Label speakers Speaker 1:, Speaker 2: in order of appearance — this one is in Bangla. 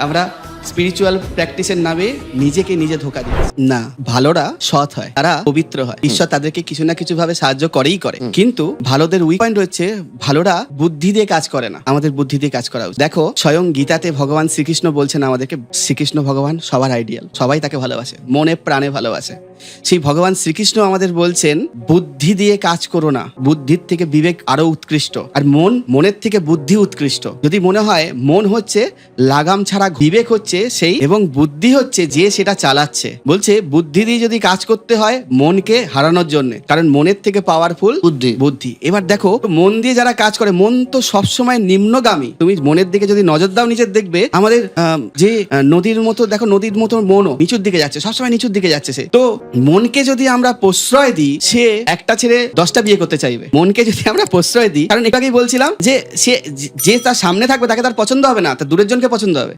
Speaker 1: আমরা স্পিরিচুয়াল প্র্যাকটিসের নামে নিজেকে নিজে ধোকা দিই না। ভালোরা সৎ হয়, তারা পবিত্র হয়, ঈশ্বর তাদেরকে কিছু না কিছু ভাবে সাহায্য করেই করে। কিন্তু ভালোদের উইক পয়েন্ট হচ্ছে ভালোরা বুদ্ধি দিয়ে কাজ করে না। আমাদের বুদ্ধি দিয়ে কাজ করা উচিত। দেখো স্বয়ং গীতাতে ভগবান শ্রীকৃষ্ণ বলছেন আমাদেরকে, শ্রীকৃষ্ণ ভগবান সবার আইডিয়াল, সবাই তাকে ভালোবাসে, মনে প্রাণে ভালোবাসে। সেই ভগবান শ্রীকৃষ্ণ আমাদের বলছেন বুদ্ধি দিয়ে কাজ করো না, বুদ্ধির থেকে বিবেক আরো উৎকৃষ্ট, আর মনের থেকে বুদ্ধি উৎকৃষ্ট। যদি মনে হয় মন হচ্ছে লাগাম ছাড়া, বিবেক হচ্ছে সেই, এবং বুদ্ধি হচ্ছে যে সেটা চালাচ্ছে। বলছে বুদ্ধি দিয়ে যদি কাজ করতে হয় মনকে হারানোর জন্য, কারণ মনের থেকে পাওয়ারফুল বুদ্ধি। এবার দেখো মন দিয়ে যারা কাজ করে, মন তো সবসময় নিম্নগামী। তুমি মনের দিকে যদি নজর দাও নিজের, দেখবে আমাদের যে নদীর মতো, দেখো নদীর মতো মনও নিচুর দিকে যাচ্ছে, সবসময় নিচুর দিকে যাচ্ছে সে। তো মনকে যদি আমরা প্রশ্রয় দিই, সে একটা ছেড়ে 10টা বিয়ে করতে চাইবে। মনকে যদি আমরা প্রশ্রয় দিই, কারণ এটাকেই বলছিলাম যে সে যে তার সামনে থাকবে তাকে তার পছন্দ হবে না, তার দূরের জনকে পছন্দ হবে।